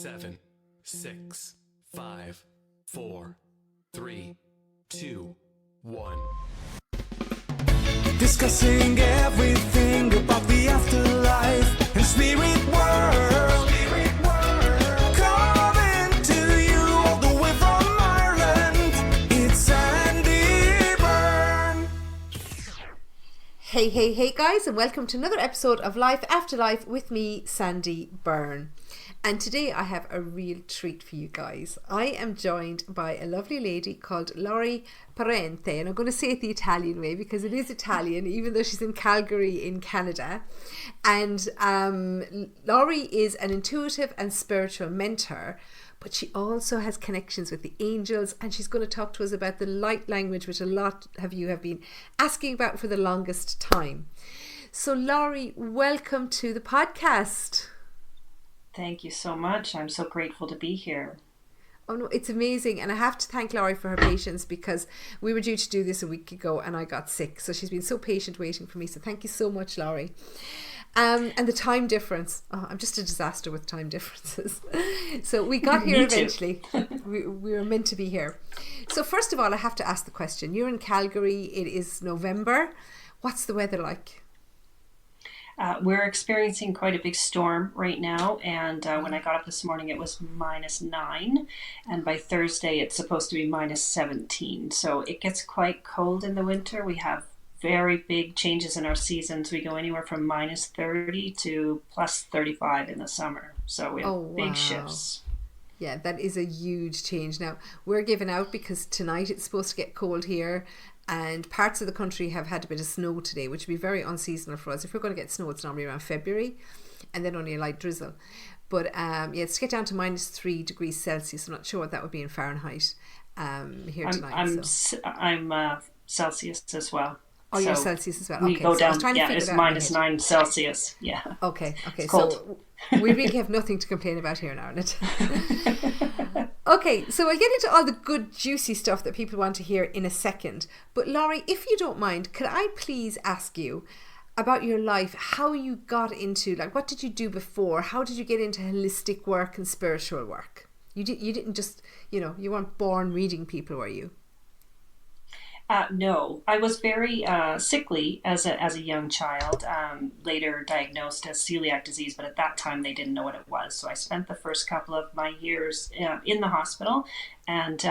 7, 6, 5, 4, 3, 2, 1. Discussing everything about the afterlife and spirit world. Coming to you all the way from Ireland. It's Sandie Byrne. Hey guys, and welcome to another episode of Life AfterLife with me, Sandie Byrne. And today I have a real treat for you guys. I am joined by a lovely lady called Laurie Parente, and I'm going to say it the Italian way because it is Italian, even though she's in Calgary in Canada. And Laurie is an intuitive and spiritual mentor, but she also has connections with the angels, and she's going to talk to us about the light language, which a lot of you have been asking about for the longest time. So Laurie, welcome to the podcast. Thank you so much. I'm so grateful to be here. Oh no, it's amazing. And I have to thank Laurie for her patience, because we were due to do this a week ago and I got sick. So she's been so patient waiting for me. So thank you so much, Laurie. And the time difference. Oh, I'm just a disaster with time differences. So we got here eventually. we were meant to be here. So first of all, I have to ask the question. You're in Calgary. It is November. What's the weather like? We're experiencing quite a big storm right now, and when I got up this morning it was -9, and by Thursday it's supposed to be -17. So it gets quite cold in the winter. We have very big changes in our seasons. We go anywhere from -30 to +35 in the summer. So we have big shifts. Yeah, that is a huge change. Now, we're giving out because tonight it's supposed to get cold here, and parts of the country have had a bit of snow today, which would be very unseasonal for us. If we're going to get snow, it's normally around February, and then only a light drizzle. But it's to get down to -3 degrees Celsius. I'm not sure what that would be in Fahrenheit here tonight. I'm Celsius as well. Oh, you're Celsius as well. We okay, go so down. It's -9 Celsius. Yeah. Okay. It's cold. So we really have nothing to complain about here in Ireland. Okay, so I'll get into all the good juicy stuff that people want to hear in a second. But Laurie, if you don't mind, could I please ask you about your life, how you got into, like, what did you do before? How did you get into holistic work and spiritual work? You didn't just, you weren't born reading people, were you? No, I was very sickly as a young child, later diagnosed as celiac disease, but at that time they didn't know what it was. So I spent the first couple of my years in the hospital, and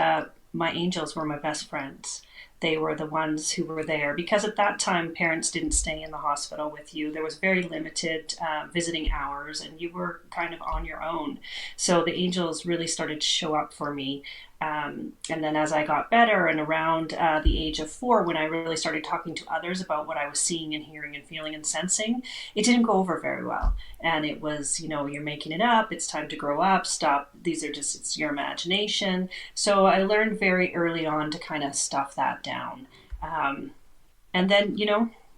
my angels were my best friends. They were the ones who were there, because at that time parents didn't stay in the hospital with you. There was very limited visiting hours, and you were kind of on your own. So the angels really started to show up for me. And then as I got better, and around the age of 4, when I really started talking to others about what I was seeing and hearing and feeling and sensing, it didn't go over very well. And it was, you're making it up. It's time to grow up. Stop. It's your imagination. So I learned very early on to kind of stuff that down. And then,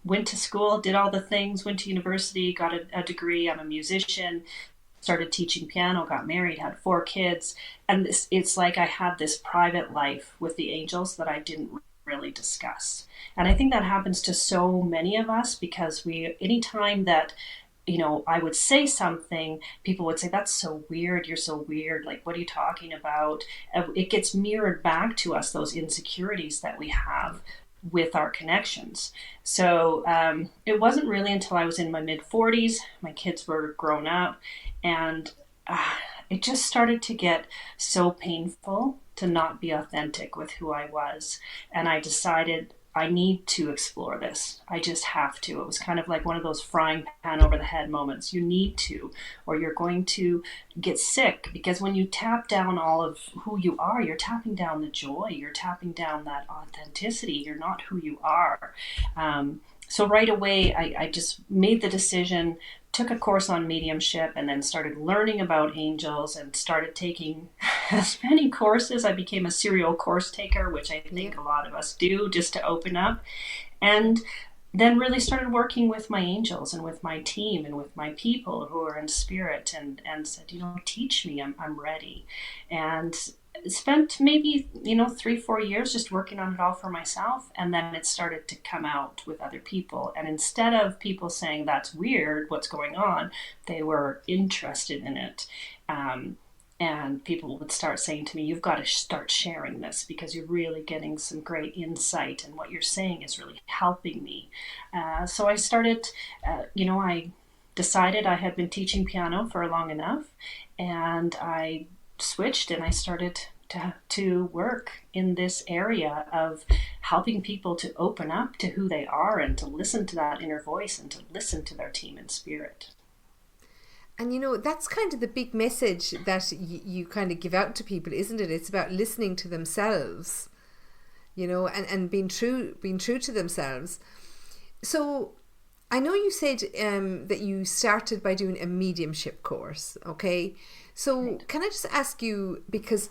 went to school, did all the things, went to university, got a degree. I'm a musician. Started teaching piano, got married, had 4 kids, and it's like I had this private life with the angels that I didn't really discuss. And I think that happens to so many of us, because anytime that I would say something, people would say, "That's so weird, you're so weird, like, what are you talking about?" It gets mirrored back to us, those insecurities that we have with our connections. So it wasn't really until I was in my mid-40s, my kids were grown up, and it just started to get so painful to not be authentic with who I was. And I decided I need to explore this. I just have to. It was kind of like one of those frying pan over the head moments. You need to, or you're going to get sick, because when you tap down all of who you are, you're tapping down the joy, you're tapping down that authenticity. You're not who you are. So right away, I just made the decision, took a course on mediumship, and then started learning about angels, and started taking as many courses. I became a serial course taker, which I think a lot of us do, just to open up. And then really started working with my angels and with my team and with my people who are in spirit, and said, teach me, I'm ready. And spent maybe 3-4 years just working on it all for myself, and then it started to come out with other people. And instead of people saying, "That's weird, what's going on," they were interested in it. And people would start saying to me, you've got to start sharing this because you're really getting some great insight and what you're saying is really helping me. So I started, I decided I had been teaching piano for long enough, and I switched and I started to work in this area of helping people to open up to who they are and to listen to that inner voice and to listen to their team and spirit. And that's kind of the big message that you kind of give out to people, isn't it? It's about listening to themselves, and being true to themselves. So I know you said that you started by doing a mediumship course, okay? So right. Can I just ask you, because,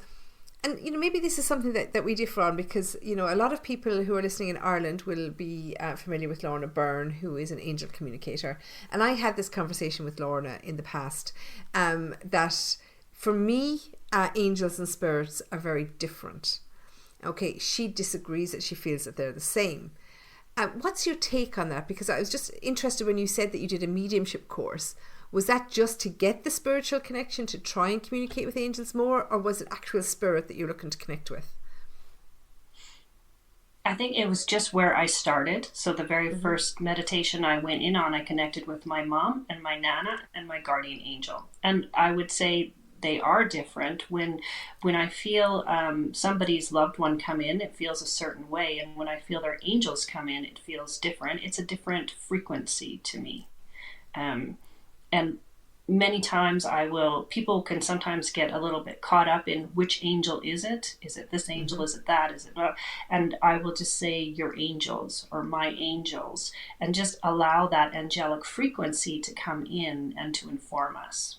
and maybe this is something that we differ on, because a lot of people who are listening in Ireland will be familiar with Laurie Byrne, who is an angel communicator, and I had this conversation with Laurie in the past, that for me angels and spirits are very different. Okay, she disagrees, that she feels that they're the same. What's your take on that? Because I was just interested when you said that you did a mediumship course. Was that just to get the spiritual connection, to try and communicate with angels more, or was it actual spirit that you're looking to connect with? I think it was just where I started. So the very first meditation I went in on, I connected with my mom and my nana and my guardian angel. And I would say they are different. When I feel somebody's loved one come in, it feels a certain way. And when I feel their angels come in, it feels different. It's a different frequency to me. And many times people can sometimes get a little bit caught up in which angel is it? Is it this angel? Is it that? Is it not? And I will just say your angels or my angels, and just allow that angelic frequency to come in and to inform us.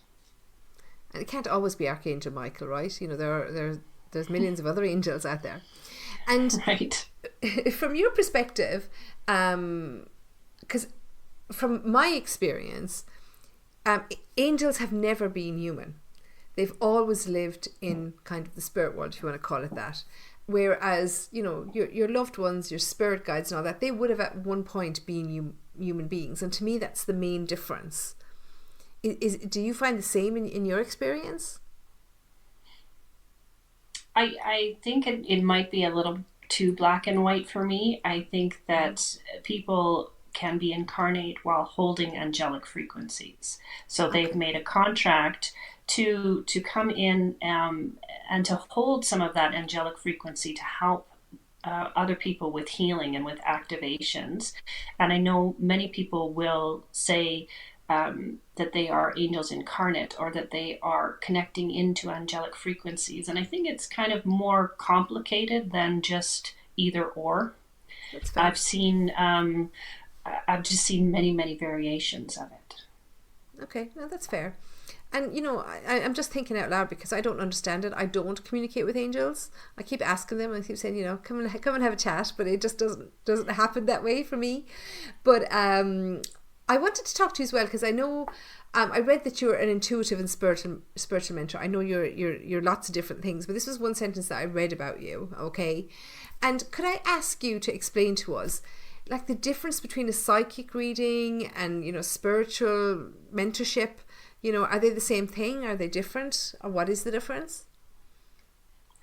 And it can't always be Archangel Michael, right? There's millions of other angels out there. And right. From your perspective, because from my experience, angels have never been human. They've always lived in kind of the spirit world, if you want to call it that. Whereas, your loved ones, your spirit guides and all that, they would have at one point been human beings. And to me, that's the main difference. Do you find the same in your experience? I think it might be a little too black and white for me. I think that people can be incarnate while holding angelic frequencies. So they've made a contract to come in and to hold some of that angelic frequency to help other people with healing and with activations. And I know many people will say that they are angels incarnate, or that they are connecting into angelic frequencies. And I think it's kind of more complicated than just either or. I've just seen many, many variations of it. Okay, no, that's fair. And I'm just thinking out loud because I don't understand it. I don't communicate with angels. I keep asking them. I keep saying, come and have a chat, but it just doesn't happen that way for me. But I wanted to talk to you as well, because I know I read that you're an intuitive and spiritual mentor. I know you're lots of different things, but this was one sentence that I read about you. Okay, and could I ask you to explain to us, like, the difference between a psychic reading and spiritual mentorship? Are they the same thing? Are they different? Or what is the difference?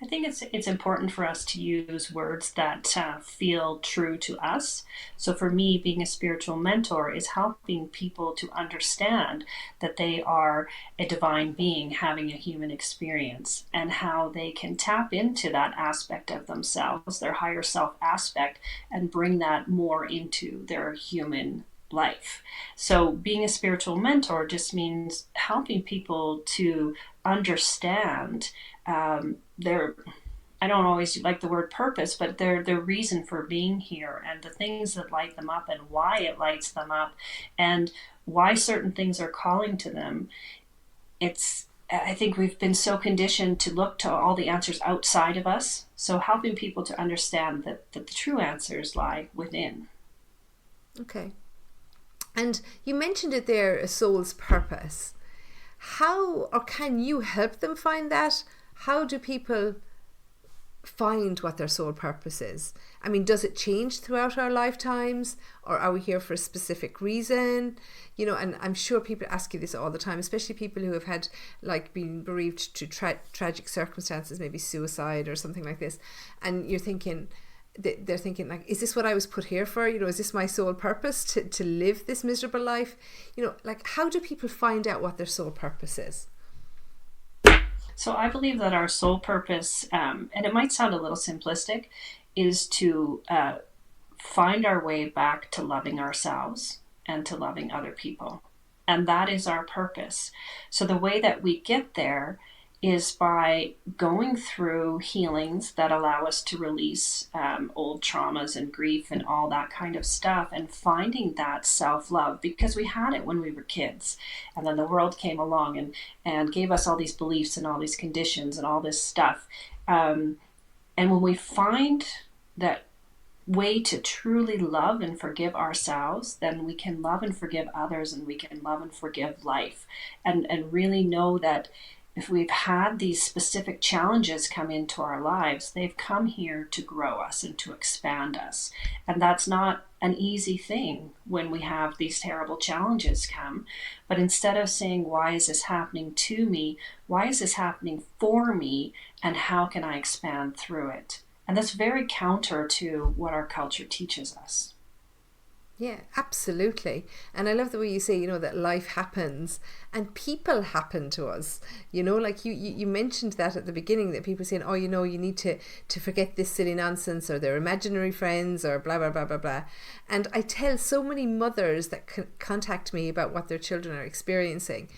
I think it's important for us to use words that feel true to us. So for me, being a spiritual mentor is helping people to understand that they are a divine being having a human experience, and how they can tap into that aspect of themselves, their higher self aspect, and bring that more into their human life. So being a spiritual mentor just means helping people to understand I don't always like the word purpose, but their reason for being here, and the things that light them up, and why it lights them up, and why certain things are calling to them. I think we've been so conditioned to look to all the answers outside of us. So helping people to understand that the true answers lie within. Okay. And you mentioned it there, a soul's purpose. How, or can you help them find that? How do people find what their soul purpose is? I mean, does it change throughout our lifetimes, or are we here for a specific reason? You know, and I'm sure people ask you this all the time, especially people who have had, like, been bereaved to tragic circumstances, maybe suicide or something like this, and you're thinking, they're thinking, like, is this what I was put here for? You know, is this my sole purpose, to live this miserable life? You know, like, how do people find out what their sole purpose is? So I believe that our sole purpose, and it might sound a little simplistic, is to find our way back to loving ourselves and to loving other people. And that is our purpose. So the way that we get there is by going through healings that allow us to release old traumas and grief and all that kind of stuff, and finding that self-love, because we had it when we were kids, and then the world came along and gave us all these beliefs and all these conditions and all this stuff. And when we find that way to truly love and forgive ourselves, then we can love and forgive others, and we can love and forgive life, and really know that if we've had these specific challenges come into our lives, they've come here to grow us and to expand us. And that's not an easy thing when we have these terrible challenges come. But instead of saying, why is this happening to me? Why is this happening for me? And how can I expand through it? And that's very counter to what our culture teaches us. Yeah, absolutely. And I love the way you say, you know, that life happens and people happen to us. You know, like you mentioned that at the beginning, that people saying, oh, you know, you need to forget this silly nonsense, or their imaginary friends, or blah, blah, blah, blah, blah. And I tell so many mothers that contact me about what their children are experiencing,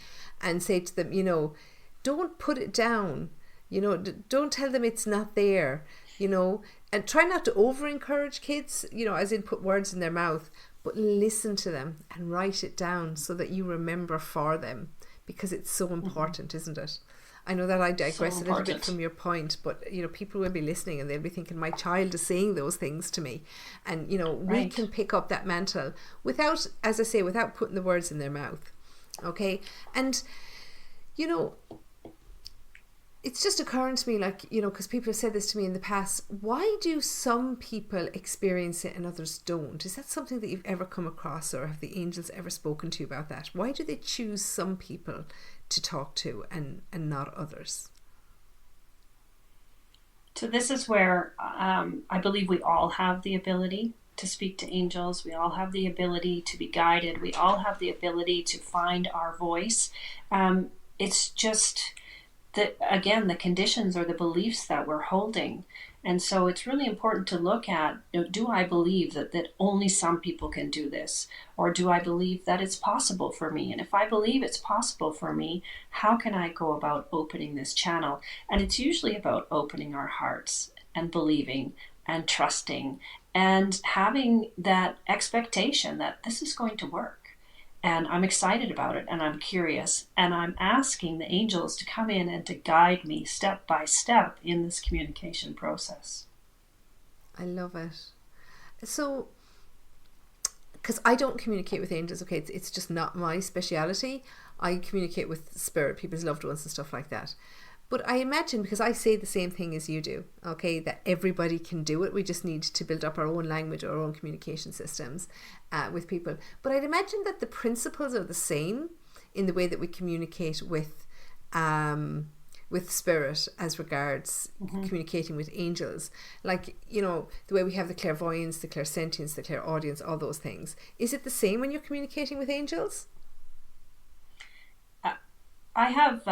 and say to them, you know, don't put it down. You know, don't tell them it's not there. You know, and try not to over encourage kids, you know, as in put words in their mouth, but listen to them and write it down so that you remember for them, because it's so important, isn't it? I know that I digress a little bit from your point, but, you know, people will be listening and they'll be thinking, my child is saying those things to me. And, you know, we can pick up that mantle without, as I say, without putting the words in their mouth. Okay. And, you know, it's just occurring to me, like, you know, because people have said this to me in the past, why do some people experience it and others don't? Is that something that you've ever come across, or have the angels ever spoken to you about that? Why do they choose some people to talk to and not others? So this is where I believe we all have the ability to speak to angels. We all have the ability to be guided. We all have the ability to find our voice. It's just that, again, the conditions or the beliefs that we're holding. And so it's really important to look at, you know, do I believe that only some people can do this? Or do I believe that it's possible for me? And if I believe it's possible for me, how can I go about opening this channel? And it's usually about opening our hearts and believing and trusting and having that expectation that this is going to work. And I'm excited about it, and I'm curious, and I'm asking the angels to come in and to guide me step by step in this communication process. I love it. So, because I don't communicate with angels, okay, it's just not my speciality. I communicate with spirit, people's loved ones and stuff like that. But I imagine, because I say the same thing as you do, okay, that everybody can do it. We just need to build up our own language, our own communication systems with people. But I'd imagine that the principles are the same in the way that we communicate with spirit as regards communicating with angels. Like, you know, the way we have the clairvoyance, the clairsentience, the clairaudience, all those things. Is it the same when you're communicating with angels? I have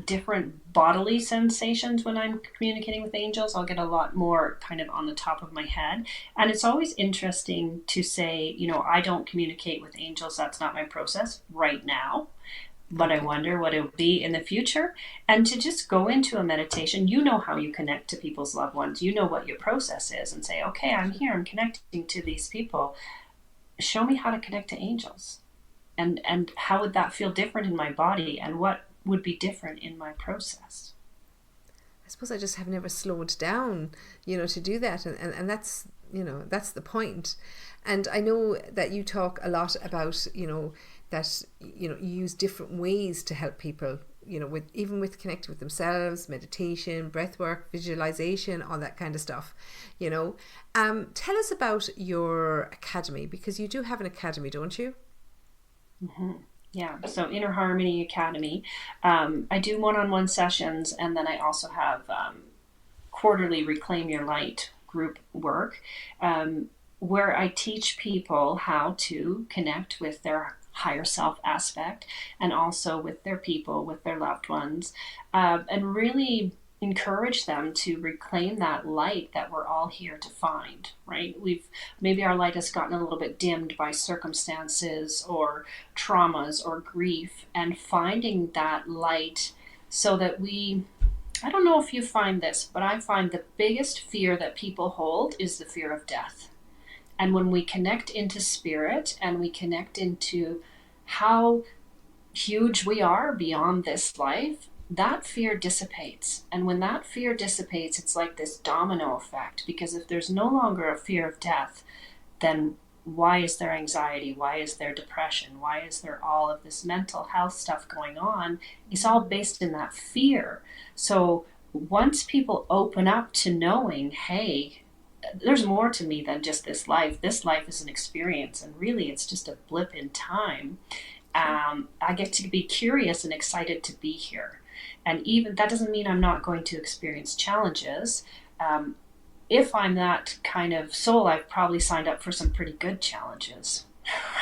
different bodily sensations when I'm communicating with angels. I'll get a lot more kind of on the top of my head. And it's always interesting to say, you know, I don't communicate with angels. That's not my process right now. But I wonder what it will be in the future. And to just go into a meditation, you know how you connect to people's loved ones. You know what your process is, and say, okay, I'm here, I'm connecting to these people. Show me how to connect to angels. And how would that feel different in my body? And what would be different in my process? I suppose I just have never slowed down, you know, to do that. And that's, you know, that's the point. And I know that you talk a lot about, you know, that, you know, you use different ways to help people with even with connecting with themselves, meditation, breath work, visualization, all that kind of stuff. Tell us about your academy, because you do have an academy, don't you? Mm-hmm. Yeah, so Inner Harmony Academy. I do one-on-one sessions, and then I also have quarterly Reclaim Your Light group work, where I teach people how to connect with their higher self aspect, and also with their people, with their loved ones, and really encourage them to reclaim that light that we're all here to find, right? Maybe our light has gotten a little bit dimmed by circumstances or traumas or grief, and finding that light so that I don't know if you find this, but I find the biggest fear that people hold is the fear of death. And when we connect into spirit and we connect into how huge we are beyond this life, that fear dissipates. And when that fear dissipates, it's like this domino effect, because if there's no longer a fear of death, then why is there anxiety? Why is there depression? Why is there all of this mental health stuff going on? It's all based in that fear. So once people open up to knowing, hey, there's more to me than just this life. This life is an experience, and really it's just a blip in time. I get to be curious and excited to be here. And even that doesn't mean I'm not going to experience challenges. If I'm that kind of soul, I've probably signed up for some pretty good challenges,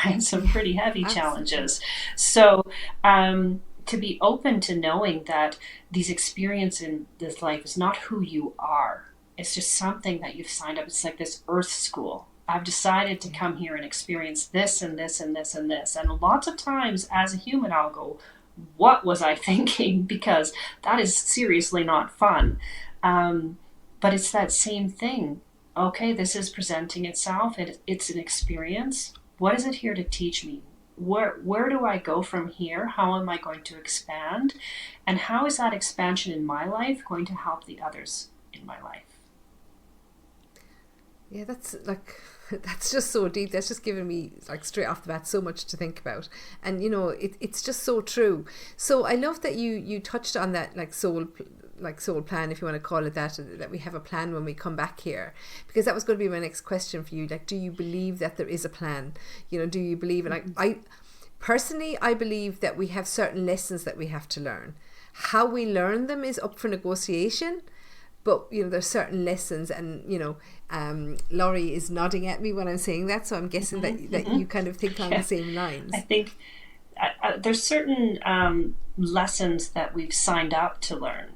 right? Some pretty heavy challenges. So to be open to knowing that these experiences in this life is not who you are. It's just something that you've signed up. It's like this earth school. I've decided to come here and experience this and this and this and this. And lots of times as a human, I'll go, what was I thinking? Because that is seriously not fun. But it's that same thing. Okay, this is presenting itself. It's an experience. What is it here to teach me? Where do I go from here? How am I going to expand? And how is that expansion in my life going to help the others in my life? Yeah, that's just so deep. That's just given me, like, straight off the bat, so much to think about. And it's just so true. So I love that you touched on that, soul plan, if you want to call it that we have a plan when we come back here, because that was going to be my next question for you. Like, do you believe that there is a plan? Do you believe? And I personally, I believe that we have certain lessons that we have to learn. How we learn them is up for negotiation. But, there's certain lessons, and, Laurie is nodding at me when I'm saying that. So I'm guessing that you kind of think on the same lines. I think there's certain lessons that we've signed up to learn.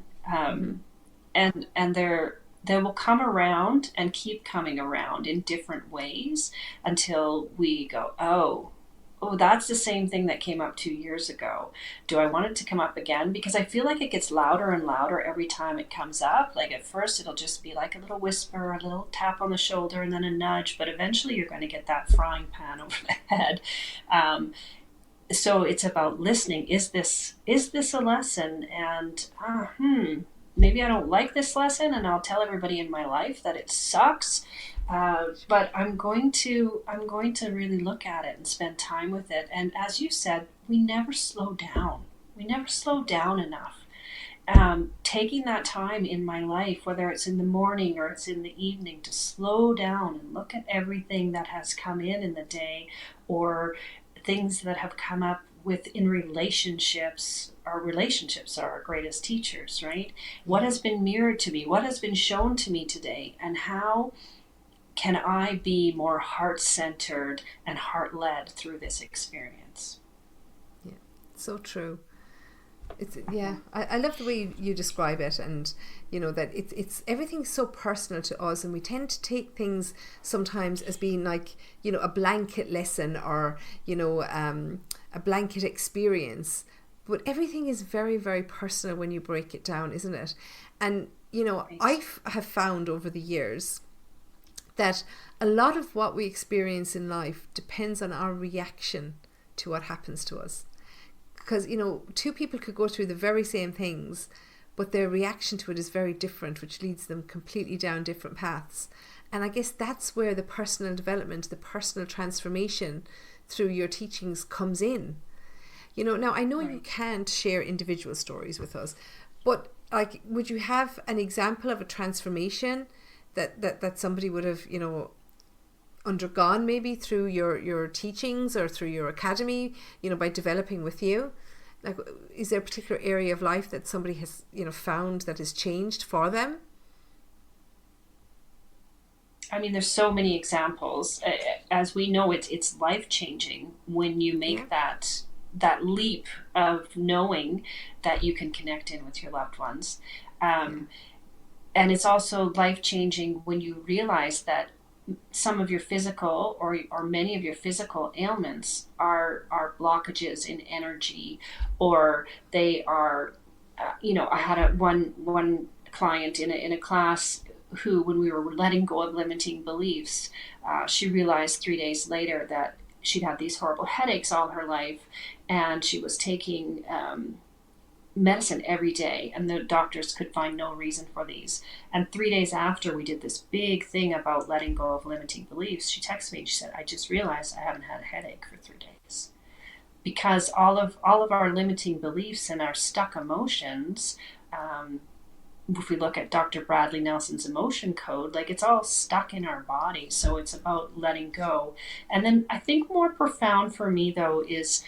And they will come around and keep coming around in different ways until we go, oh, that's the same thing that came up 2 years ago. Do I want it to come up again? Because I feel like it gets louder and louder every time it comes up. Like at first it'll just be like a little whisper, a little tap on the shoulder, and then a nudge. But eventually you're going to get that frying pan over the head. So it's about listening. Is this a lesson? And maybe I don't like this lesson, and I'll tell everybody in my life that it sucks. But I'm going to really look at it and spend time with it. And as you said, we never slow down. We never slow down enough. Taking that time in my life, whether it's in the morning or it's in the evening, to slow down and look at everything that has come in the day, or things that have come up within relationships. Our relationships are our greatest teachers, right? What has been mirrored to me? What has been shown to me today? And how can I be more heart-centered and heart-led through this experience? Yeah, so true. I love the way you describe it, and that it's everything's so personal to us, and we tend to take things sometimes as being like a blanket lesson, or a blanket experience, but everything is very, very personal when you break it down, isn't it? And right. I have found over the years that a lot of what we experience in life depends on our reaction to what happens to us. Because, two people could go through the very same things, but their reaction to it is very different, which leads them completely down different paths. And I guess that's where the personal development, the personal transformation through your teachings comes in. You know, now I know you can't share individual stories with us, but like, would you have an example of a transformation that somebody would have, you know, undergone maybe through your teachings or through your academy, you know, by developing with you? Like, is there a particular area of life that somebody has, you know, found that has changed for them? I mean, there's so many examples. As we know, it's life changing when you make that leap of knowing that you can connect in with your loved ones. And it's also life changing when you realize that some of your physical or many of your physical ailments are blockages in energy, or they are, you know, I had one client in a class who, when we were letting go of limiting beliefs, she realized 3 days later that she'd had these horrible headaches all her life, and she was taking medicine every day, and the doctors could find no reason for these. And 3 days after we did this big thing about letting go of limiting beliefs, she texted me and she said, I just realized I haven't had a headache for 3 days. Because all of our limiting beliefs and our stuck emotions, if we look at Dr. Bradley Nelson's emotion code, like, it's all stuck in our body. So it's about letting go. And then I think more profound for me, though, is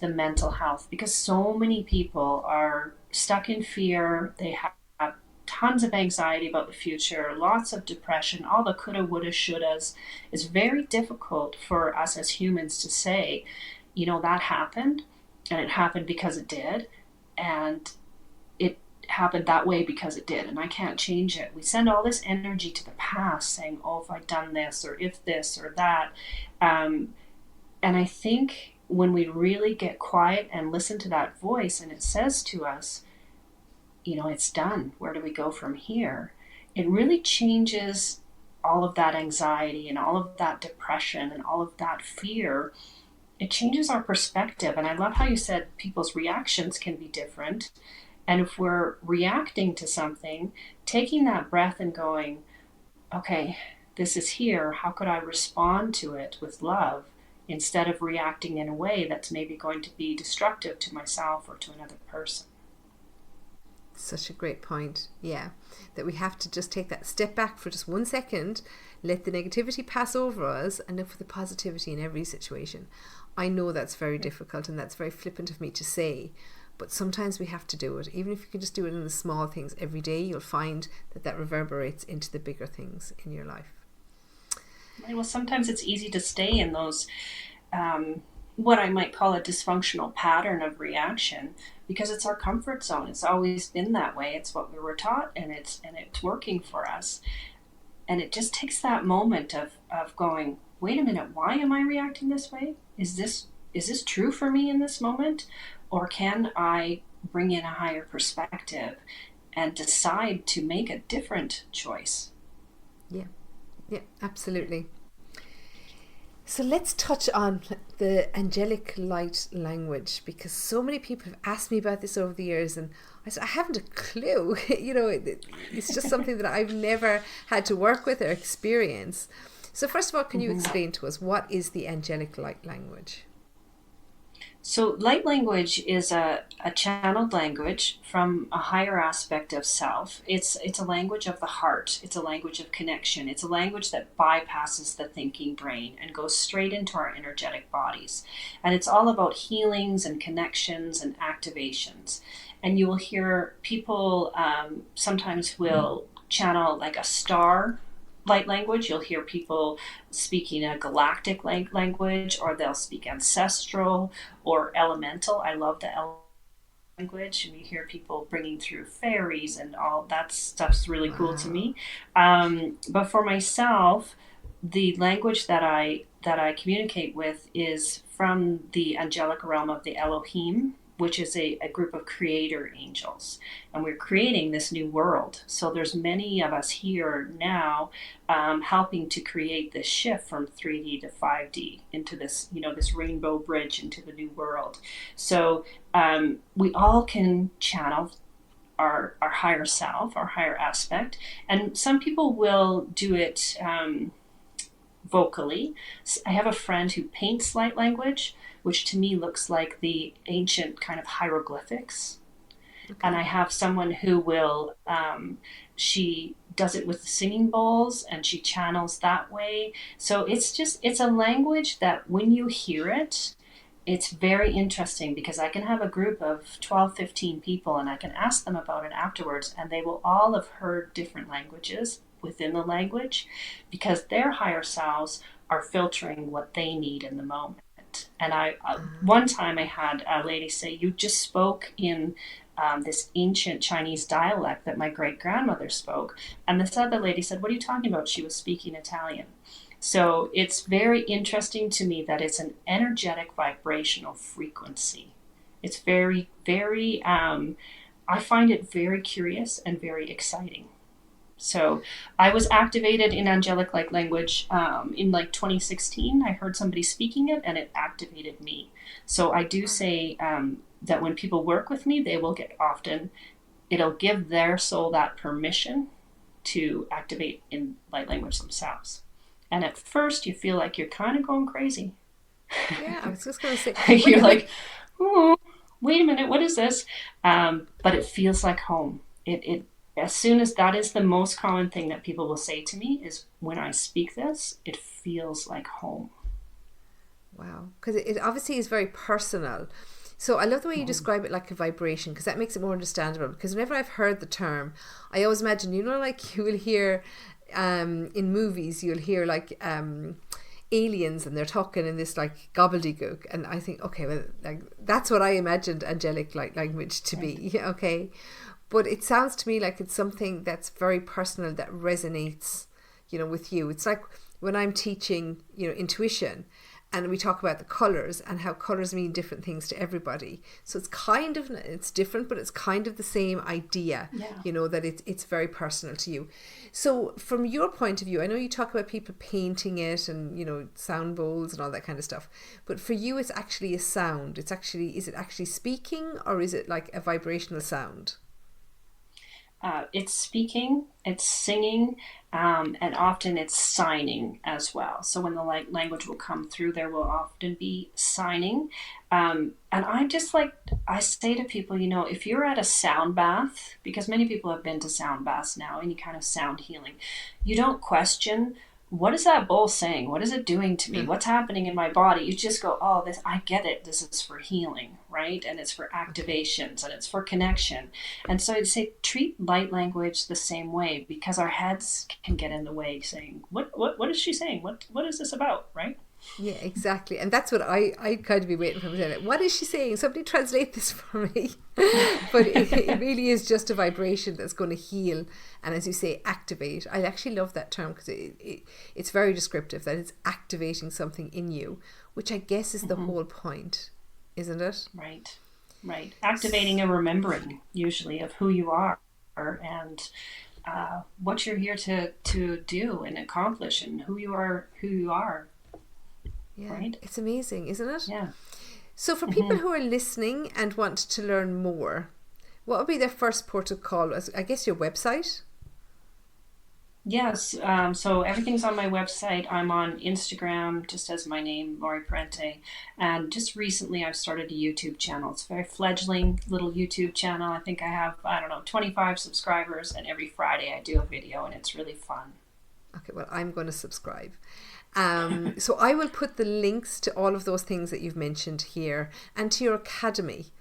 the mental health, because so many people are stuck in fear. They have tons of anxiety about the future, lots of depression, all the coulda, woulda, shouldas. It's very difficult for us as humans to say, you know, that happened, and it happened because it did, and it happened that way because it did, and I can't change it. We send all this energy to the past saying, oh, if I'd done this, or if this or that. And I think when we really get quiet and listen to that voice, and it says to us, you know, it's done, where do we go from here? It really changes all of that anxiety and all of that depression and all of that fear. It changes our perspective. And I love how you said people's reactions can be different. And if we're reacting to something, taking that breath and going, okay, this is here. How could I respond to it with love, instead of reacting in a way that's maybe going to be destructive to myself or to another person? Such a great point. Yeah, that we have to just take that step back for just 1 second, let the negativity pass over us, and look for the positivity in every situation. I know that's very difficult, and that's very flippant of me to say, but sometimes we have to do it. Even if you can just do it in the small things every day, you'll find that reverberates into the bigger things in your life. Well, sometimes it's easy to stay in those, what I might call a dysfunctional pattern of reaction, because it's our comfort zone. It's always been that way. It's what we were taught, and it's working for us. And it just takes that moment of going, wait a minute, why am I reacting this way? Is this true for me in this moment? Or can I bring in a higher perspective and decide to make a different choice? Yeah, absolutely. So let's touch on the Angelic Light Language, because so many people have asked me about this over the years, and I said, I haven't a clue. You know, it's just something that I've never had to work with or experience. So first of all, can you explain to us, what is the Angelic Light Language? So light language is a channeled language from a higher aspect of self. It's a language of the heart. It's a language of connection. It's a language that bypasses the thinking brain and goes straight into our energetic bodies. And it's all about healings and connections and activations. And you will hear people sometimes will channel like a star light language. You'll hear people speaking a galactic language, or they'll speak ancestral or elemental. I love the language, and you hear people bringing through fairies, and all that stuff's really cool to me. But for myself, the language that I communicate with is from the angelic realm of the Elohim, which is a group of creator angels, and we're creating this new world. So there's many of us here now helping to create this shift from 3D to 5D into this, you know, this rainbow bridge into the new world. So we all can channel our higher self, our higher aspect, and some people will do it vocally. I have a friend who paints light language, which to me looks like the ancient kind of hieroglyphics. Okay. And I have someone who will, she does it with the singing bowls and she channels that way. So it's a language that when you hear it, it's very interesting because I can have a group of 12, 15 people and I can ask them about it afterwards and they will all have heard different languages within the language because their higher selves are filtering what they need in the moment. And one time I had a lady say, you just spoke in this ancient Chinese dialect that my great-grandmother spoke. And this other lady said, what are you talking about? She was speaking Italian. So it's very interesting to me that it's an energetic vibrational frequency. It's very, very, I find it very curious and very exciting. So I was activated in Angelic Light Language in like 2016. I heard somebody speaking it and it activated me. So I do say that when people work with me, they will get it'll give their soul that permission to activate in light language themselves. And at first you feel like you're kind of going crazy. Yeah, I was just going to say. You're like, oh, wait a minute, what is this? But it feels like home. It as soon as that is the most common thing that people will say to me is when I speak this, it feels like home. Wow. Because it obviously is very personal. So I love the way you describe it like a vibration because that makes it more understandable. Because whenever I've heard the term, I always imagine, like you will hear in movies, you'll hear like aliens and they're talking in this like gobbledygook. And I think, okay, well, like that's what I imagined Angelic Light Language to be. Okay. But it sounds to me like it's something that's very personal that resonates, with you. It's like when I'm teaching, intuition and we talk about the colours and how colours mean different things to everybody. So it's different, but it's kind of the same idea, that it's very personal to you. So from your point of view, I know you talk about people painting it and, sound bowls and all that kind of stuff. But for you, it's actually a sound. Is it actually speaking or is it like a vibrational sound? It's speaking, it's singing, and often it's signing as well. So when the light language will come through, there will often be signing. And I say to people, if you're at a sound bath, because many people have been to sound baths now, any kind of sound healing, you don't question, what is that bowl saying? What is it doing to me? What's happening in my body? You just go, oh, I get it. This is for healing, right? And it's for activations and it's for connection. And so I'd say treat light language the same way because our heads can get in the way saying, what is she saying? What is this about, right? Yeah, exactly. And that's what I kind of be waiting for. What is she saying? Somebody translate this for me. But it really is just a vibration that's going to heal. And as you say, activate. I actually love that term because it's very descriptive that it's activating something in you, which I guess is the whole point, isn't it? Right. Activating a remembering usually of who you are and what you're here to do and accomplish and who you are. Yeah, right? It's amazing, isn't it? Yeah. So for people who are listening and want to learn more, what would be their first port of call? I guess your website? Yes. So everything's on my website. I'm on Instagram, just as my name, Laurie Parente. And just recently I've started a YouTube channel. It's a very fledgling little YouTube channel. I think I have, 25 subscribers. And every Friday I do a video and it's really fun. Okay, well, I'm going to subscribe. So I will put the links to all of those things that you've mentioned here and to your academy.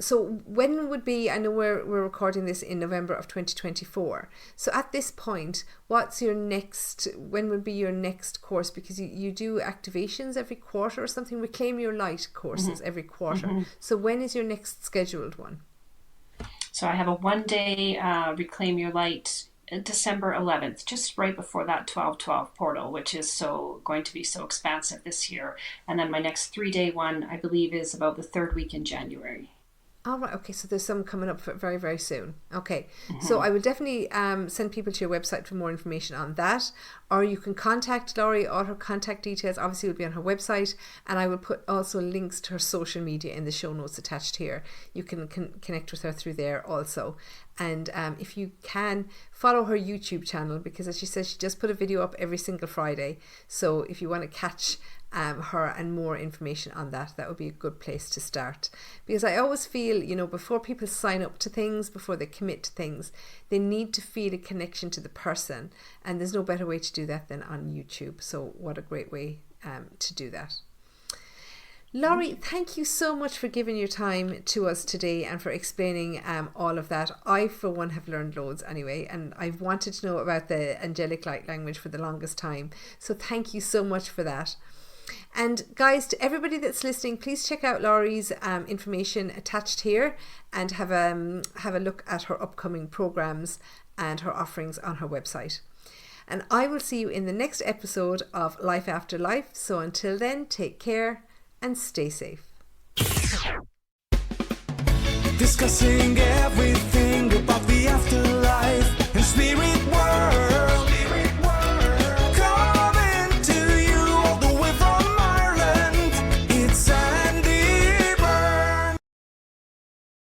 So when would be, I know we're recording this in November of 2024. So at this point, when would be your next course? Because you do activations every quarter or something, Reclaim Your Light courses every quarter. So when is your next scheduled one? So I have a 1-day Reclaim Your Light December 11th, just right before that 12/12 portal, which is going to be so expansive this year. And then my next 3-day one, I believe, is about the third week in January. All right. Okay. So there's some coming up for very, very soon. Okay. So I will definitely send people to your website for more information on that. Or you can contact Laurie. All her contact details obviously will be on her website. And I will put also links to her social media in the show notes attached here. You can connect with her through there also. And if you can, follow her YouTube channel, because as she says, she just put a video up every single Friday. So if you want to catch her and more information on that, that would be a good place to start. Because I always feel, you know, before people sign up to things, before they commit to things, they need to feel a connection to the person, and there's no better way to do that than on YouTube. So what a great way to do that. Laurie, thank you so much for giving your time to us today and for explaining all of that. I, for one, have learned loads anyway, and I've wanted to know about the Angelic Light Language for the longest time. So thank you so much for that. And guys, to everybody that's listening, please check out Laurie's information attached here, and have a look at her upcoming programs and her offerings on her website. And I will see you in the next episode of Life After Life. So until then, take care and stay safe. Discussing everything about the afterlife.